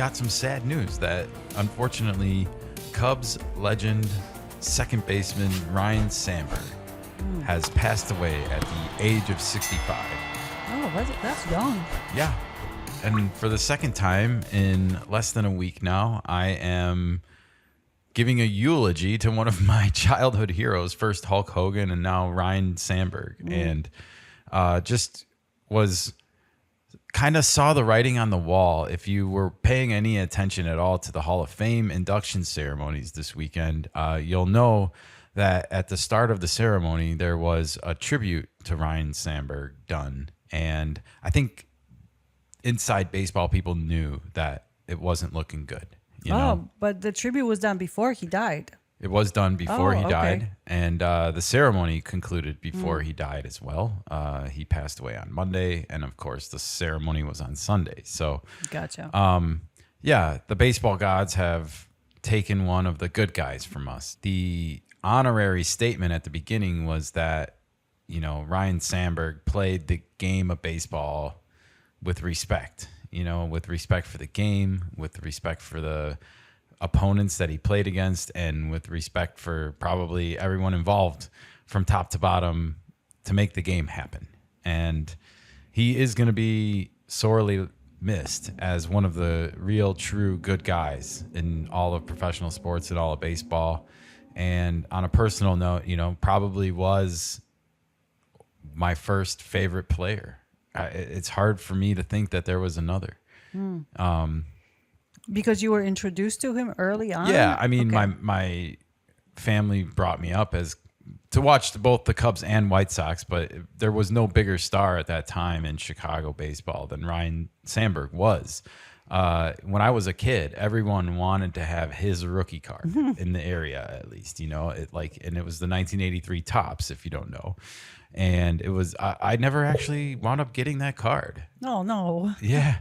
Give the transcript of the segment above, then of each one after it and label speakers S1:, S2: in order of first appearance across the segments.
S1: got some sad news that unfortunately Cubs legend second baseman Ryne Sandberg has passed away at the age of 65.
S2: Oh, that's young.
S1: Yeah. And for the second time in less than a week now, I am giving a eulogy to one of my childhood heroes, first Hulk Hogan and now Ryne Sandberg. And just was kind of saw the writing on the wall. If you were paying any attention at all to the Hall of Fame induction ceremonies this weekend, you'll know that at the start of the ceremony, there was a tribute to Ryne Sandberg done. And I think inside baseball, people knew that it wasn't looking good. You know?
S2: But the tribute was done before he died.
S1: It was done before he
S2: okay.
S1: died, and the ceremony concluded before he died as well. He passed away on Monday, and of course, the ceremony was on Sunday. So,
S2: Gotcha.
S1: yeah, the baseball gods have taken one of the good guys from us. The honorary statement at the beginning was that, you know, Ryne Sandberg played the game of baseball with respect, you know, with respect for the game, with respect for the opponents that he played against, and with respect for probably everyone involved from top to bottom to make the game happen. And he is going to be sorely missed as one of the real true good guys in all of professional sports and all of baseball. And on a personal note, you know, probably was my first favorite player. It's hard for me to think that there was another.
S2: Because you were introduced to him early on?
S1: Yeah, I mean,
S2: Okay.
S1: my family brought me up as to watch both the Cubs and White Sox, but there was no bigger star at that time in Chicago baseball than Ryne Sandberg was. When I was a kid, everyone wanted to have his rookie card in the area, at least, you know, and it was the 1983 Topps, if you don't know. And it was, I never actually wound up getting that card.
S2: No.
S1: Yeah.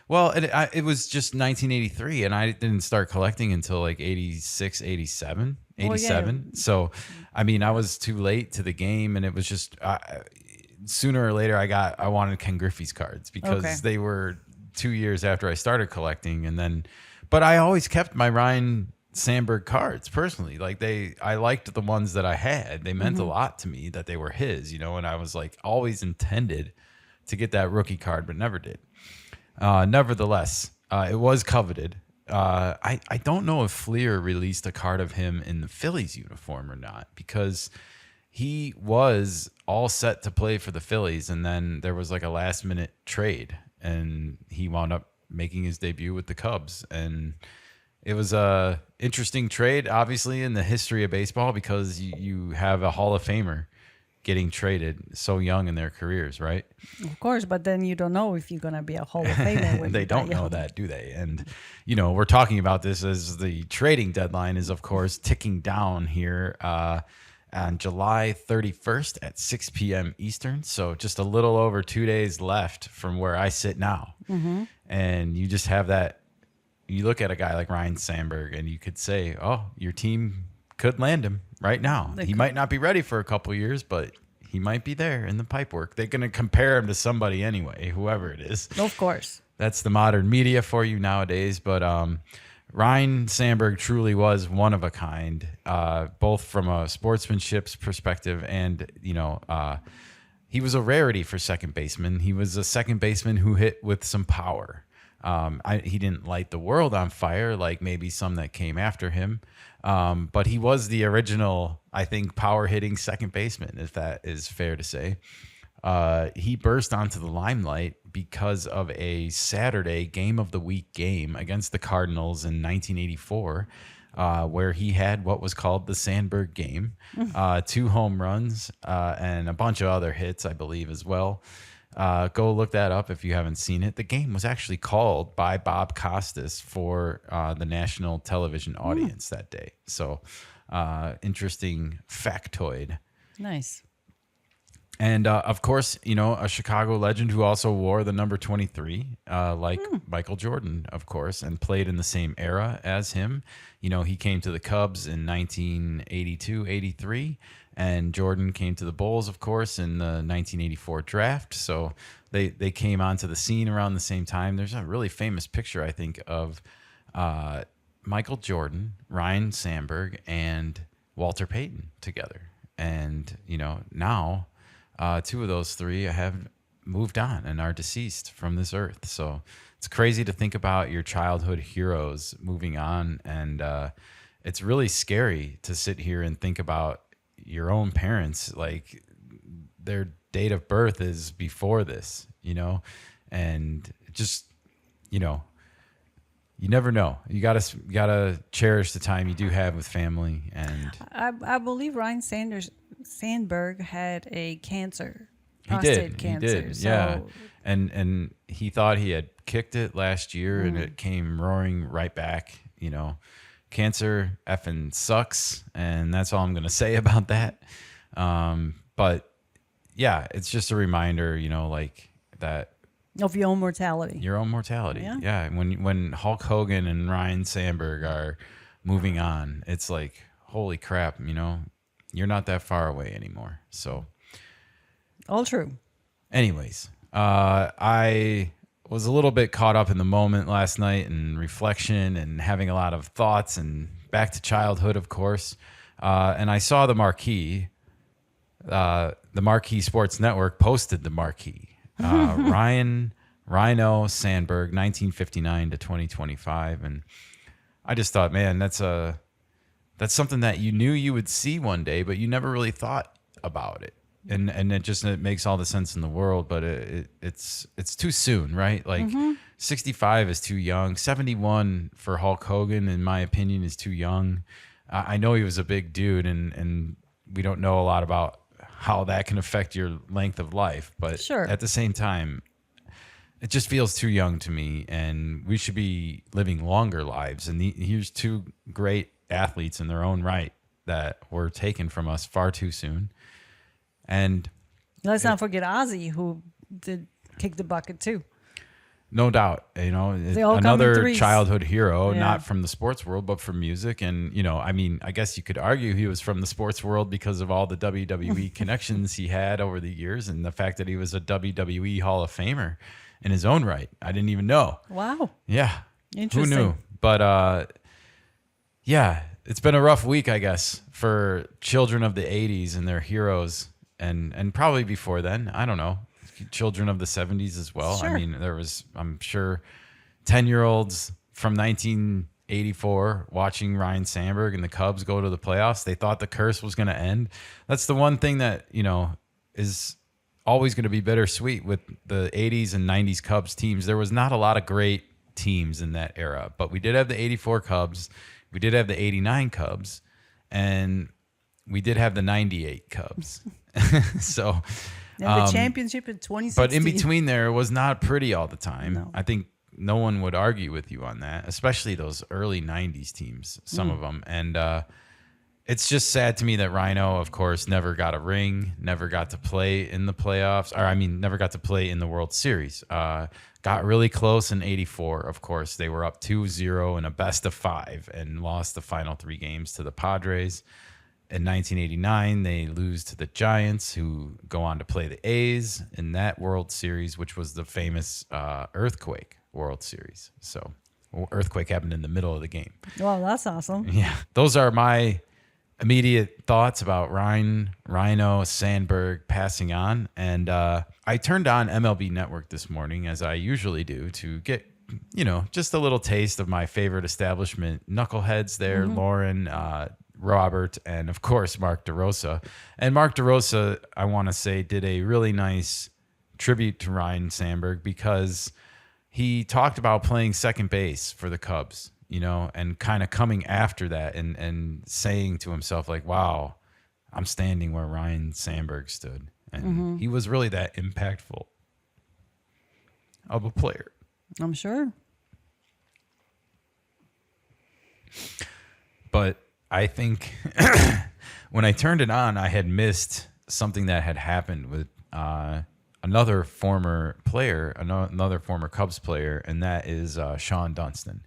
S1: Well, it was just 1983, and I didn't start collecting until like 86, 87.
S2: Well, yeah.
S1: So, I mean, I was too late to the game, and it was just sooner or later I wanted Ken Griffey's cards because they were 2 years after I started collecting, but I always kept my Ryne Sandberg cards personally. Like I liked the ones that I had. They meant a lot to me that they were his, you know, and I was like always intended to get that rookie card, but never did. Nevertheless, it was coveted. I don't know if Fleer released a card of him in the Phillies uniform or not, because he was all set to play for the Phillies, and then there was like a last minute trade, and he wound up making his debut with the Cubs. And it was a interesting trade, obviously, in the history of baseball, because you have a Hall of Famer getting traded so young in their careers, right?
S2: Of course, but then you don't know if you're going to be a Hall of Famer. When
S1: They don't know that, do they? And, you know, we're talking about this as the trading deadline is, of course, ticking down here on July 31st at 6 p.m. Eastern. So just a little over 2 days left from where I sit now. And you just have that. You look at a guy like Ryne Sandberg and you could say, oh, your team could land him right now. He might not be ready for a couple of years, but he might be there in the pipe work. They're going to compare him to somebody anyway, whoever it is.
S2: Of course.
S1: That's the modern media for you nowadays. But Ryne Sandberg truly was one of a kind, both from a sportsmanship perspective and, you know, he was a rarity for second baseman. He was a second baseman who hit with some power. He didn't light the world on fire like maybe some that came after him. But he was the original, I think, power hitting second baseman, if that is fair to say. He burst onto the limelight because of a Saturday game of the week game against the Cardinals in 1984, where he had what was called the Sandberg game, 2 home runs and a bunch of other hits, I believe, as well. Go look that up if you haven't seen it. The game was actually called by Bob Costas for the national television audience that day. So interesting factoid.
S2: Nice.
S1: And of course, a Chicago legend who also wore the number 23, like Michael Jordan, of course, and played in the same era as him. He came to the Cubs in 1982, 83, and Jordan came to the Bulls, of course, in the 1984 draft. So they came onto the scene around the same time. There's a really famous picture, I think, of Michael Jordan, Ryne Sandberg, and Walter Payton together. And, now two of those three have moved on and are deceased from this earth. So it's crazy to think about your childhood heroes moving on. And it's really scary to sit here and think about your own parents, like their date of birth is before this, and just, you never know. You gotta cherish the time you do have with family. And
S2: I believe Ryne Sandberg had a cancer,
S1: he
S2: prostate
S1: did.
S2: cancer.
S1: He did.
S2: So
S1: Yeah. And he thought he had kicked it last year, and it came roaring right back. Cancer effing sucks, and that's all I'm gonna say about that. But yeah, it's just a reminder, like that.
S2: of your own mortality.
S1: Your own mortality.
S2: Yeah.
S1: Yeah. When Hulk Hogan and Ryne Sandberg are moving on, it's like, holy crap, you're not that far away anymore. So
S2: All true.
S1: anyways, I was a little bit caught up in the moment last night and reflection and having a lot of thoughts and back to childhood, of course. And I saw the marquee. The Marquee Sports Network posted the marquee. Ryno Sandberg, 1959 to 2025. And I just thought, man, that's something that you knew you would see one day, but you never really thought about it. And it makes all the sense in the world, but it's too soon, right? Like 65 is too young. 71 for Hulk Hogan, in my opinion, is too young. I know he was a big dude, and we don't know a lot about how that can affect your length of life, but
S2: Sure.
S1: At the same time, it just feels too young to me, and we should be living longer lives. And here's two great athletes in their own right that were taken from us far too soon. And
S2: Let's not forget Ozzy, who did kick the bucket too.
S1: no doubt,
S2: They all come in
S1: another
S2: threes.
S1: childhood hero,
S2: Yeah.
S1: not from the sports world, but from music. And, I guess you could argue he was from the sports world because of all the WWE connections he had over the years and the fact that he was a WWE Hall of Famer in his own right. I didn't even know.
S2: Wow.
S1: Yeah.
S2: Interesting.
S1: Who knew? But yeah, it's been a rough week, I guess, for children of the 80s and their heroes, and probably before then. I don't know. Children of the 70s as well.
S2: Sure.
S1: I mean, there was, I'm sure, 10-year-olds from 1984 watching Ryne Sandberg and the Cubs go to the playoffs. They thought the curse was going to end. That's the one thing that, is always going to be bittersweet with the 80s and 90s Cubs teams. There was not a lot of great teams in that era, but we did have the 84 Cubs. We did have the 89 Cubs, and we did have the 98 Cubs. So,
S2: And the championship in 2016.
S1: but in between there, it was not pretty all the time.
S2: No.
S1: I think no one would argue with you on that, especially those early 90s teams, some of them. And it's just sad to me that Ryno, of course, never got a ring, never got to play in the playoffs, never got to play in the World Series. Got really close in 84, of course. They were up 2-0 in a best of 5 and lost the final 3 games to the Padres. In 1989, they lose to the Giants, who go on to play the A's in that World Series, which was the famous Earthquake World Series. So, Earthquake happened in the middle of the game.
S2: Wow, that's awesome.
S1: Yeah, those are my immediate thoughts about Ryno Sandberg passing on. And I turned on MLB Network this morning, as I usually do, to get, just a little taste of my favorite establishment knuckleheads there, Lauren, Robert, and of course Mark DeRosa. And Mark DeRosa, I want to say, did a really nice tribute to Ryne Sandberg because he talked about playing second base for the Cubs, and kind of coming after that and saying to himself, like, wow, I'm standing where Ryne Sandberg stood. And he was really that impactful of a player.
S2: I'm sure.
S1: But I think when I turned it on, I had missed something that had happened with another former player, another former Cubs player, and that is Sean Dunston.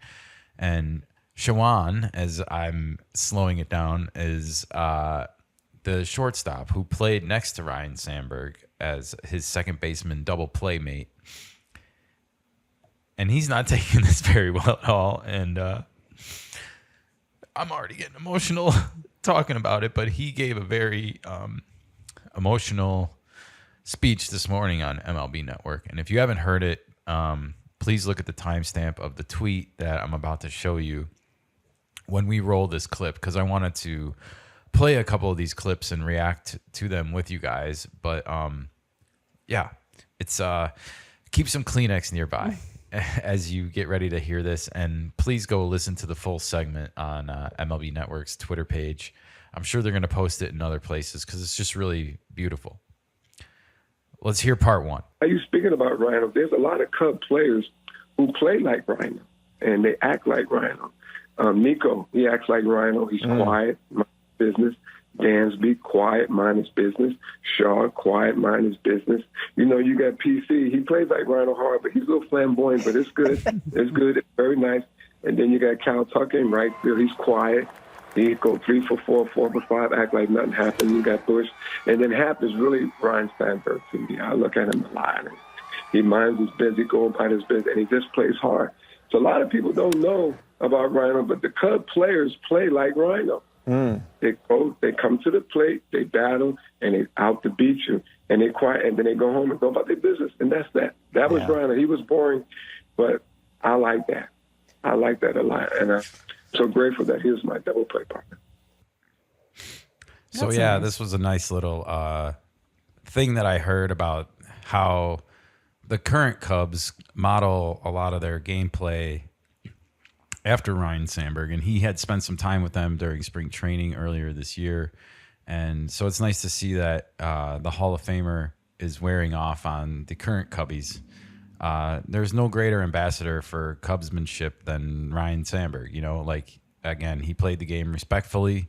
S1: And Shawan, as I'm slowing it down, is the shortstop who played next to Ryne Sandberg as his second baseman double playmate. And he's not taking this very well at all. And I'm already getting emotional talking about it, but he gave a very emotional speech this morning on MLB Network. And if you haven't heard it, please look at the timestamp of the tweet that I'm about to show you when we roll this clip, because I wanted to play a couple of these clips and react to them with you guys. But yeah, it's keep some Kleenex nearby as you get ready to hear this. And please go listen to the full segment on MLB Network's Twitter page. I'm sure they're going to post it in other places because it's just really beautiful. Let's hear part one.
S3: Are you speaking about Ryno? There's a lot of Cub players who play like Ryno, and they act like Ryno. Nico, he acts like Ryno. He's quiet, mind his business. Dansby, quiet, mind his business. Shaw, quiet, mind his business. You know, you got PC. He plays like Ryno hard, but he's a little flamboyant, but it's good. It's good. It's very nice. And then you got Cal Tucker in right field. He's quiet. He'd go 3 for 4, 4 for 5, act like nothing happened. You got Bush. And then Hap is really Ryne Sandberg to me. I look at him a lot. He minds his business, he goes about his business, and he just plays hard. So a lot of people don't know about Ryno, but the Cub players play like Ryno. They come to the plate, they battle, and they out to beat you, and they quiet, and then they go home and go about their business, and that's that. That was Ryno. He was boring, but I like that. I like that a lot, and I'm so grateful that he was my double play partner.
S1: So nice. This was a nice little thing that I heard about how the current Cubs model a lot of their gameplay after Ryne Sandberg, and he had spent some time with them during spring training earlier this year. And so it's nice to see that the Hall of Famer is wearing off on the current Cubbies. There's no greater ambassador for Cubsmanship than Ryne Sandberg. You know, like, again, he played the game respectfully,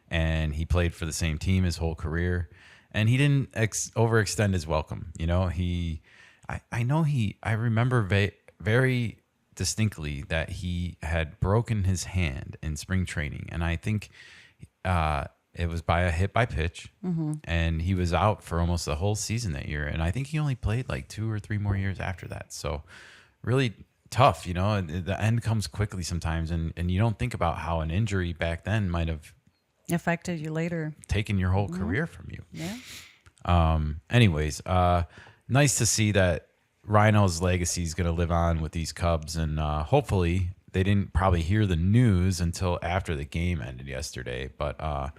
S1: and he played for the same team his whole career, and he didn't overextend his welcome. You know, I remember very distinctly that he had broken his hand in spring training, and I think it was by a hit by pitch, and he was out for almost the whole season that year, and I think he only played like 2 or 3 more years after that. So really tough, you know. The end comes quickly sometimes, and you don't think about how an injury back then might have
S2: affected you later,
S1: taken your whole career from you.
S2: Yeah.
S1: Anyways, nice to see that Ryno's legacy is going to live on with these Cubs, and hopefully they didn't probably hear the news until after the game ended yesterday. But,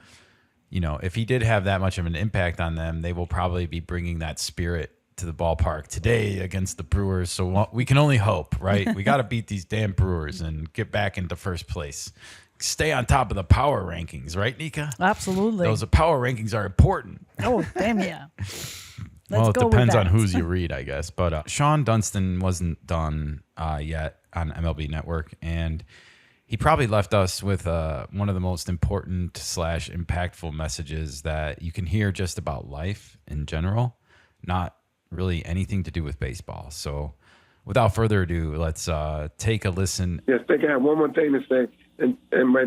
S1: you know, if he did have that much of an impact on them, they will probably be bringing that spirit to the ballpark today against the Brewers. So we can only hope, right? We got to beat these damn Brewers and get back into first place. Stay on top of the power rankings, right, Nika?
S2: Absolutely.
S1: Those power rankings are important.
S2: Oh, damn yeah.
S1: Well, it depends on who's you read, I guess. But Sean Dunston wasn't done yet on MLB Network, and he probably left us with one of the most important / impactful messages that you can hear just about life in general, not really anything to do with baseball. So without further ado, let's take a listen.
S3: Yes, I think I have one more thing to say. And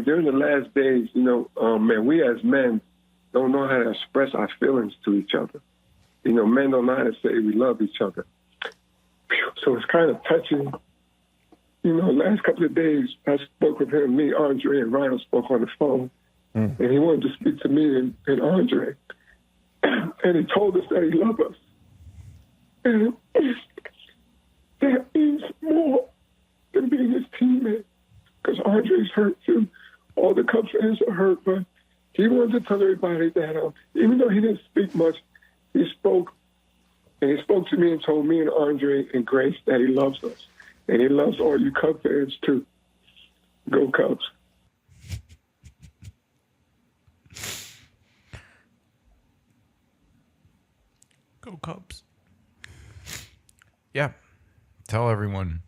S3: during the last days, you know, man, we as men don't know how to express our feelings to each other. You know, men don't know how to say we love each other. So it's kind of touching. You know, last couple of days, I spoke with him, me, Andre, and Ryno spoke on the phone. And he wanted to speak to me and Andre. And he told us that he loved us. And that means more than being his teammate. Because Andre's hurt, too. All the Cubs fans are hurt, but he wanted to tell everybody that even though he didn't speak much, he spoke, and he spoke to me and told me and Andre and Grace that he loves us. And he loves all you Cub fans, too. Go Cubs.
S1: Go Cubs. Yeah. Tell everyone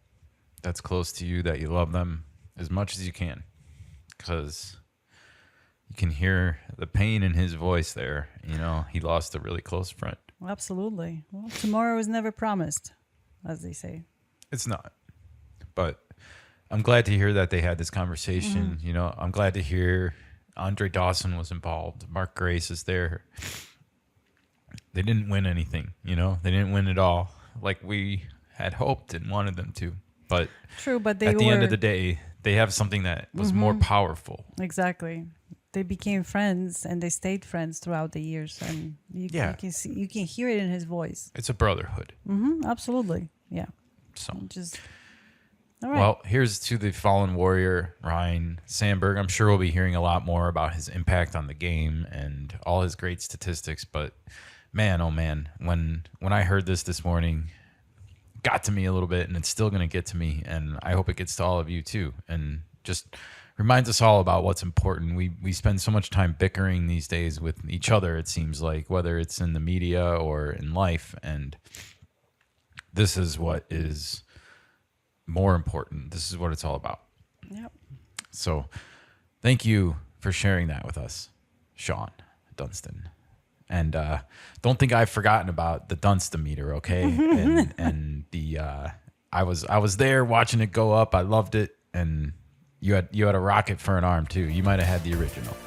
S1: that's close to you that you love them as much as you can. Because You can hear the pain in his voice there. You know, he lost a really close friend.
S2: Absolutely. Well, tomorrow is never promised, as they say.
S1: It's not. But I'm glad to hear that they had this conversation. You know, I'm glad to hear Andre Dawson was involved. Mark Grace is there. They didn't win anything, you know. They didn't win it all like we had hoped and wanted them to. But
S2: true, but
S1: at the end of the day, they have something that was more powerful.
S2: Exactly. They became friends and they stayed friends throughout the years, and you can hear it in his voice.
S1: It's a brotherhood.
S2: Absolutely. Yeah.
S1: So
S2: just all right.
S1: Well, here's to the fallen warrior, Ryne Sandberg. I'm sure we'll be hearing a lot more about his impact on the game and all his great statistics. But man, oh man, when I heard this morning, it got to me a little bit, and it's still going to get to me. And I hope it gets to all of you too. And just reminds us all about what's important. We spend so much time bickering these days with each other, it seems like, whether it's in the media or in life. And this is what is more important. This is what it's all about.
S2: Yep.
S1: So thank you for sharing that with us, Sean Dunston. And don't think I've forgotten about the Dunsto-Meter, okay? and the I was there watching it go up. I loved it. And you had a rocket for an arm too. You might have had the original.